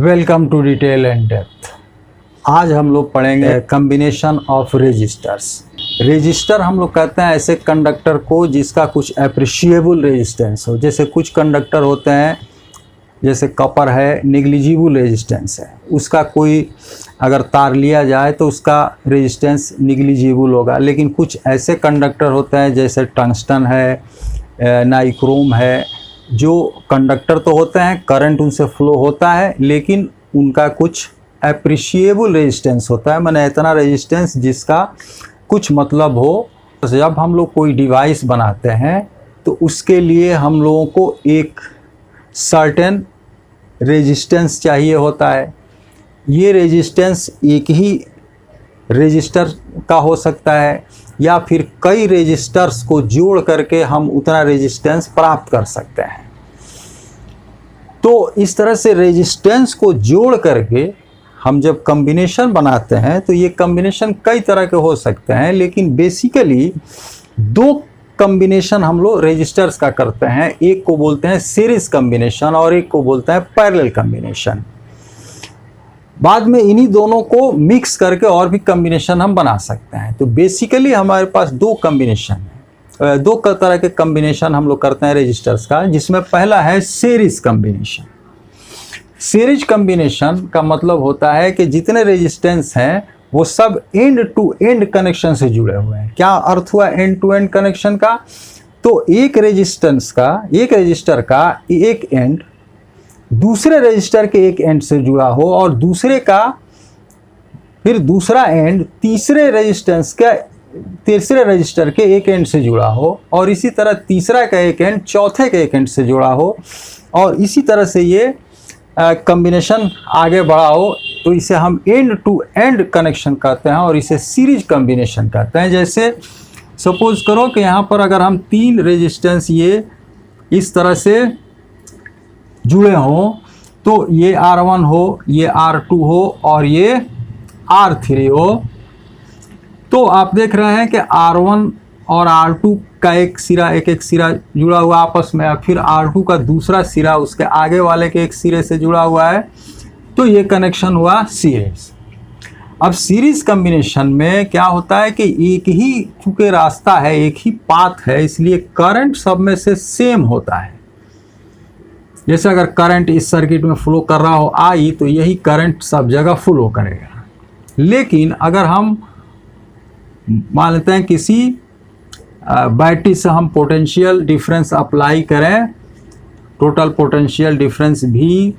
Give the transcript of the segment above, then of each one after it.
Welcome to detail and depth. आज हम लोग पढ़ेंगे कम्बिनेशन ऑफ रेजिस्टर्स। रेजिस्टर हम लोग कहते हैं ऐसे कंडक्टर को जिसका कुछ एप्रिशिएबल रेजिस्टेंस हो। जैसे कुछ कंडक्टर होते हैं, जैसे कॉपर है, नेग्लिजिबल रेजिस्टेंस है, उसका कोई अगर तार लिया जाए तो उसका रेजिस्टेंस नेग्लिजिबल होगा। लेकिन कुछ ऐसे कंडक्टर होते हैं जैसे टंगस्टन है, नाइक्रोम है, जो कंडक्टर तो होते हैं, करंट उनसे फ्लो होता है, लेकिन उनका कुछ एप्रिशिएबल रेजिस्टेंस होता है, माने इतना रेजिस्टेंस जिसका कुछ मतलब हो। जब हम लोग कोई डिवाइस बनाते हैं तो उसके लिए हम लोगों को एक सर्टेन रेजिस्टेंस चाहिए होता है। ये रेजिस्टेंस एक ही रेजिस्टर का हो सकता है या फिर कई रेजिस्टर्स को जोड़ करके हम उतना रेजिस्टेंस प्राप्त कर सकते हैं। तो इस तरह से रेजिस्टेंस को जोड़ करके हम जब कॉम्बिनेशन बनाते हैं तो ये कॉम्बिनेशन कई तरह के हो सकते हैं, लेकिन बेसिकली दो कॉम्बिनेशन हम लोग रेजिस्टर्स का करते हैं। एक को बोलते हैं सीरीज कॉम्बिनेशन और एक को बोलते हैं पैरेलल कॉम्बिनेशन। बाद में इन्हीं दोनों को मिक्स करके और भी कॉम्बिनेशन हम बना सकते हैं। तो बेसिकली हमारे पास दो कॉम्बिनेशन है, दो तरह के कॉम्बिनेशन हम लोग करते हैं रेजिस्टर्स का, जिसमें पहला है सीरीज कॉम्बिनेशन। सीरीज कॉम्बिनेशन का मतलब होता है कि जितने रेजिस्टेंस हैं वो सब एंड टू एंड कनेक्शन से जुड़े हुए हैं। क्या अर्थ हुआ एंड टू एंड कनेक्शन का? तो एक रेजिस्टर का एक एंड दूसरे रजिस्टर के एक एंड से जुड़ा हो और दूसरे का फिर दूसरा एंड तीसरे रजिस्टर के एक एंड से जुड़ा हो, और इसी तरह तीसरा का एक एंड चौथे के एक एंड से जुड़ा हो, और इसी तरह से ये कॉम्बिनेशन आगे बढ़ा हो। तो इसे हम एंड टू एंड कनेक्शन कहते हैं और इसे सीरीज कॉम्बिनेशन कहते हैं। जैसे सपोज करो कि यहाँ पर अगर हम तीन रेजिस्टेंस ये इस तरह से जुड़े हों, तो ये R1 हो, ये R2 हो और ये R3 हो, तो आप देख रहे हैं कि R1 और R2 का एक सिरा जुड़ा हुआ आपस में, फिर R2 का दूसरा सिरा उसके आगे वाले के एक सिरे से जुड़ा हुआ है, तो ये कनेक्शन हुआ सीरीज। अब सीरीज कॉम्बिनेशन में क्या होता है कि एक ही चूंकि रास्ता है, एक ही पाथ है, इसलिए करंट सब में से सेम होता है। जैसे अगर करंट इस सर्किट में फ्लो कर रहा हो I, तो यही करंट सब जगह फ्लो करेगा। लेकिन अगर हम मान लेते हैं किसी बैटरी से हम पोटेंशियल डिफरेंस अप्लाई करें, टोटल पोटेंशियल डिफरेंस भी,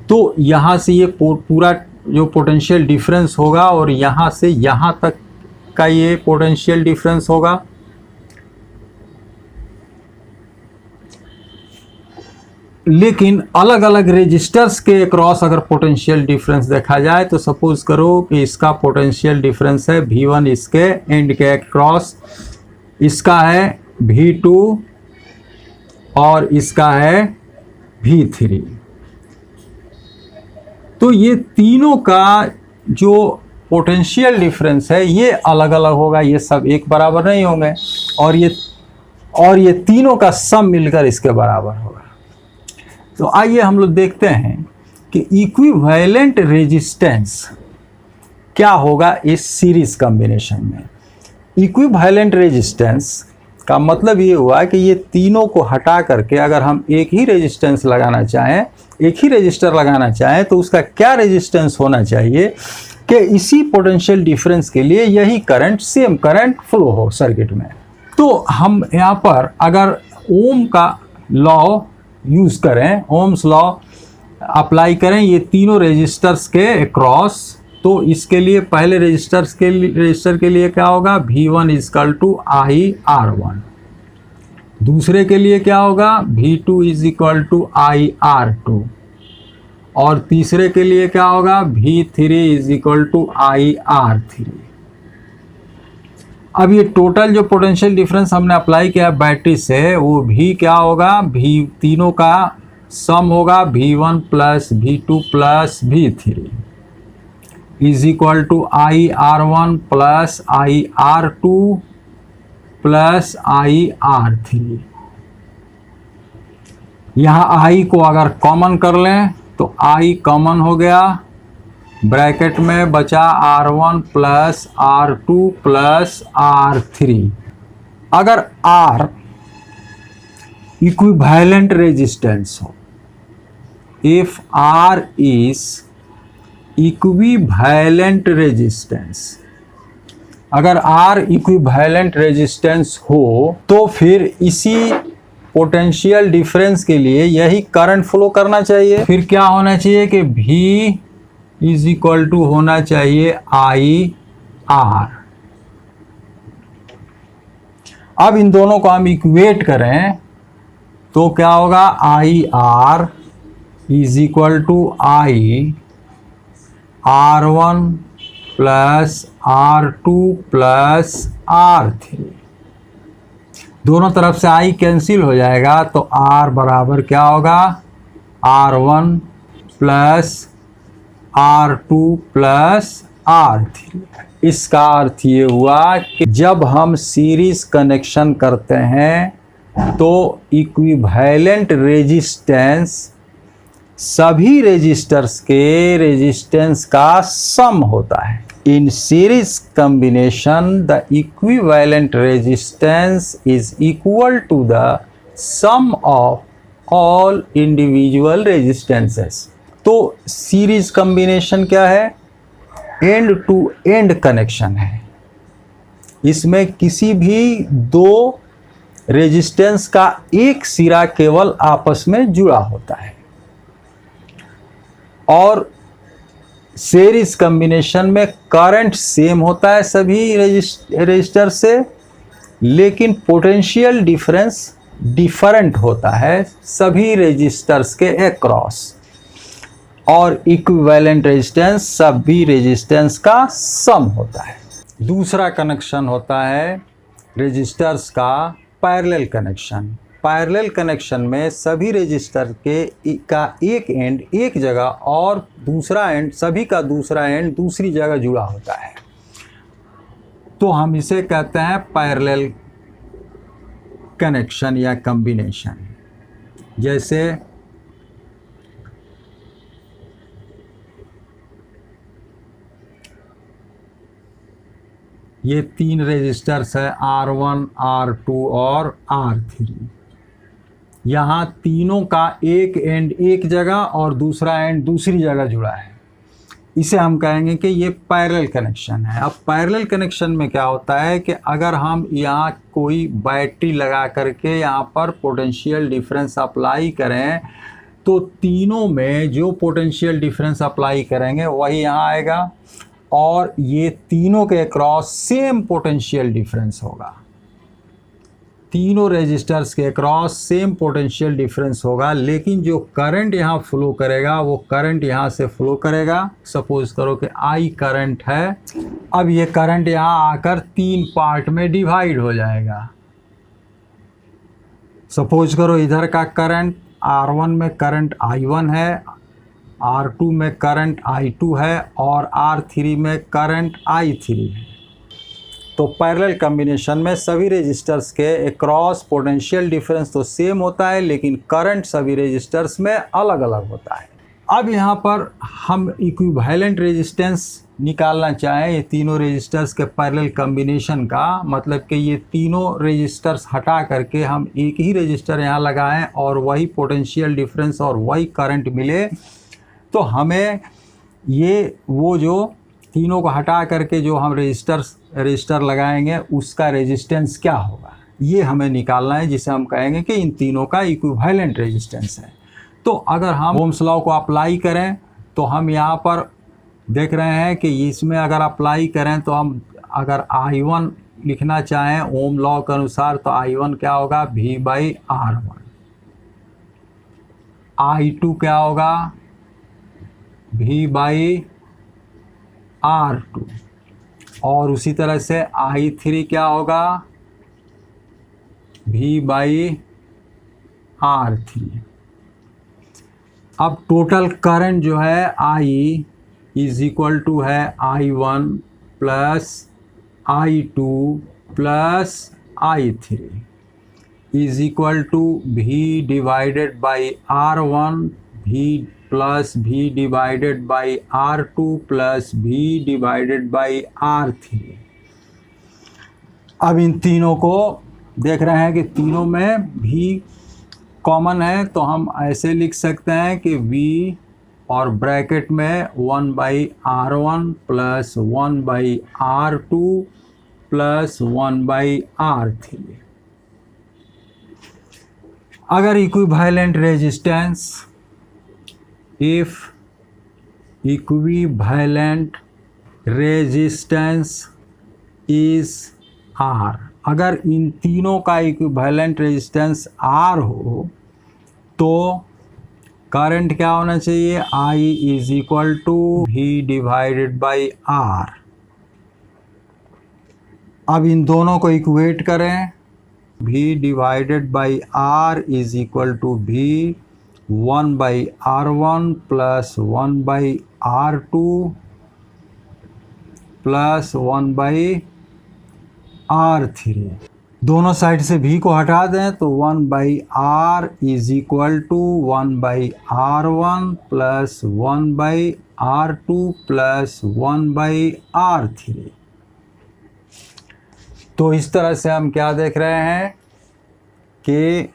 तो यहाँ से ये पूरा जो पोटेंशियल डिफरेंस होगा और यहाँ से यहाँ तक का ये पोटेंशियल डिफरेंस होगा। लेकिन अलग अलग रेजिस्टर्स के क्रॉस अगर पोटेंशियल डिफरेंस देखा जाए तो सपोज करो कि इसका पोटेंशियल डिफरेंस है V1, इसके एंड के क्रॉस, इसका है V2 और इसका है V3। तो ये तीनों का जो पोटेंशियल डिफरेंस है ये अलग अलग होगा, ये सब एक बराबर नहीं होंगे, और ये तीनों का सम मिलकर इसके बराबर होगा। तो आइए हम लोग देखते हैं कि इक्विवेलेंट रेजिस्टेंस क्या होगा इस सीरीज कॉम्बिनेशन में। इक्विवेलेंट रेजिस्टेंस का मतलब ये हुआ कि ये तीनों को हटा करके अगर हम एक ही रेजिस्टेंस लगाना चाहें, एक ही रेजिस्टर लगाना चाहें, तो उसका क्या रेजिस्टेंस होना चाहिए कि इसी पोटेंशियल डिफरेंस के लिए यही करंट, सेम करंट फ्लो हो सर्किट में। तो हम यहाँ पर अगर ओम का लॉ यूज़ करें, ओम्स लॉ अप्लाई करें ये तीनों रेजिस्टर्स के अक्रॉस, तो इसके लिए पहले रेजिस्टर के लिए क्या होगा, V1 = IR1, दूसरे के लिए क्या होगा, V2 = IR2, और तीसरे के लिए क्या होगा, V3 = IR3। अब ये टोटल जो पोटेंशियल डिफरेंस हमने अप्लाई किया बैटरी से, वो भी क्या होगा, तीनों का सम होगा V1 + V2 + V3 = IR1 + IR2 + IR3। यहाँ I को अगर कॉमन कर लें तो I कॉमन हो गया, ब्रैकेट में बचा R1 plus R2 plus R3। अगर R इक्विवेलेंट रेजिस्टेंस हो, if R is equivalent resistance, अगर R इक्विवेलेंट रेजिस्टेंस हो तो फिर इसी पोटेंशियल डिफरेंस के लिए यही करंट फ्लो करना चाहिए। फिर क्या होना चाहिए कि V इज इक्वल टू होना चाहिए IR। अब इन दोनों को हम इक्वेट करें तो क्या होगा, IR is equal to R1 plus R2 plus R3। दोनों तरफ से I कैंसिल हो जाएगा तो R बराबर क्या होगा, R1 plus R2 plus R3। इसका अर्थ ये हुआ कि जब हम सीरीज कनेक्शन करते हैं तो इक्विवेलेंट रेजिस्टेंस सभी रेजिस्टर्स के रेजिस्टेंस का सम होता है। In series combination the equivalent resistance is equal to the sum of all individual resistances. तो सीरीज कॉम्बिनेशन क्या है, एंड टू एंड कनेक्शन है। इसमें किसी भी दो रेजिस्टेंस का एक सिरा केवल आपस में जुड़ा होता है। और सीरीज कॉम्बिनेशन में करंट सेम होता है सभी रेजिस्टर से, लेकिन पोटेंशियल डिफरेंस डिफरेंट होता है सभी रेजिस्टर्स के अक्रॉस। और इक्विवेलेंट रेजिस्टेंस सभी रेजिस्टेंस का सम होता है। दूसरा कनेक्शन होता है रेजिस्टर्स का पैरेलल कनेक्शन। पैरेलल कनेक्शन में सभी रेजिस्टर का एक एंड एक जगह और दूसरा एंड, सभी का दूसरा एंड दूसरी जगह जुड़ा होता है, तो हम इसे कहते हैं पैरेलल कनेक्शन या कॉम्बिनेशन। जैसे ये तीन रेजिस्टर्स है R1, R2 और R3। यहाँ तीनों का एक एंड एक जगह और दूसरा एंड दूसरी जगह जुड़ा है, इसे हम कहेंगे कि ये पैरेलल कनेक्शन है। अब पैरेलल कनेक्शन में क्या होता है कि अगर हम यहाँ कोई बैटरी लगा करके यहाँ पर पोटेंशियल डिफरेंस अप्लाई करें तो तीनों में जो पोटेंशियल डिफरेंस अप्लाई करेंगे वही यहाँ आएगा, और ये तीनों के अक्रॉस सेम पोटेंशियल डिफरेंस होगा। तीनों रेजिस्टर्स के अक्रॉस सेम पोटेंशियल डिफरेंस होगा, लेकिन जो करंट यहाँ फ्लो करेगा वो करंट यहाँ से फ्लो करेगा। सपोज करो कि I करंट है, अब ये करंट यहाँ आकर तीन पार्ट में डिवाइड हो जाएगा। सपोज करो इधर का करंट R1 में करंट I1 है, R2 में करंट I2 है और R3 में करंट I3 है। तो पैरेलल कॉम्बिनेशन में सभी रेजिस्टर्स के अक्रॉस पोटेंशियल डिफरेंस तो सेम होता है, लेकिन करंट सभी रेजिस्टर्स में अलग अलग होता है। अब यहाँ पर हम इक्विवेलेंट रेजिस्टेंस निकालना चाहें ये तीनों रेजिस्टर्स के पैरेलल कॉम्बिनेशन का, मतलब कि ये तीनों रेजिस्टर्स हटा करके हम एक ही रेजिस्टर यहाँ लगाएं और वही पोटेंशियल डिफरेंस और वही करंट मिले, तो हमें ये वो जो तीनों को हटा करके जो हम रजिस्टर लगाएंगे उसका रेजिस्टेंस क्या होगा, ये हमें निकालना है, जिसे हम कहेंगे कि इन तीनों का इक्विवेलेंट रेजिस्टेंस है। तो अगर हम ओम्स लॉ को अप्लाई करें तो हम यहाँ पर देख रहे हैं कि इसमें अगर अप्लाई करें तो हम अगर I1 लिखना चाहें ओम लॉ के अनुसार तो I1 क्या होगा, V/R1। I2 क्या होगा, V/R2। और उसी तरह से I3 क्या होगा, V/R3। अब टोटल करंट जो है I इज इक्वल टू है I1 plus I2 plus I3 is equal to V/R1 V plus V divided by R2 plus V divided by R3। अब इन तीनों को देख रहे हैं कि तीनों में भी कॉमन है, तो हम ऐसे लिख सकते हैं कि v और ब्रैकेट में 1/R1 plus 1/R2 plus 1/R3। अगर equivalent resistance, if equivalent resistance is R, अगर इन तीनों का इक्विवेलेंट रेजिस्टेंस R हो तो करंट क्या होना चाहिए, I is equal to V divided by R। अब इन दोनों को इक्वेट करें, V divided by R is equal to V 1/R1 plus 1/R2 plus 1/R3। दोनों साइड से V को हटा दें तो 1/R is equal to 1/R1 plus 1/R2 plus 1/R3। तो इस तरह से हम क्या देख रहे हैं कि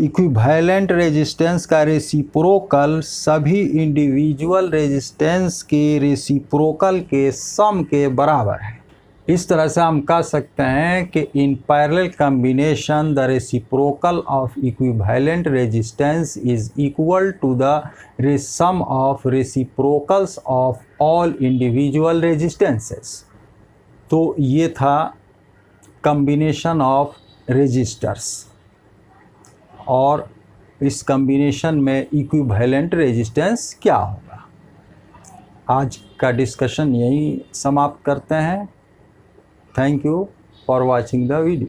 इक्विवेलेंट रेजिस्टेंस का रेसिप्रोकल सभी इंडिविजुअल रेजिस्टेंस के रेसिप्रोकल के सम के बराबर है। इस तरह से हम कह सकते हैं कि in parallel combination the reciprocal of equivalent resistance is equal to the sum of reciprocals of all individual resistances. तो ये था कॉम्बिनेशन ऑफ रेजिस्टर्स, और इस कॉम्बिनेशन में इक्विवेलेंट रेजिस्टेंस क्या होगा। आज का डिस्कशन यही समाप्त करते हैं। Thank you for watching the video.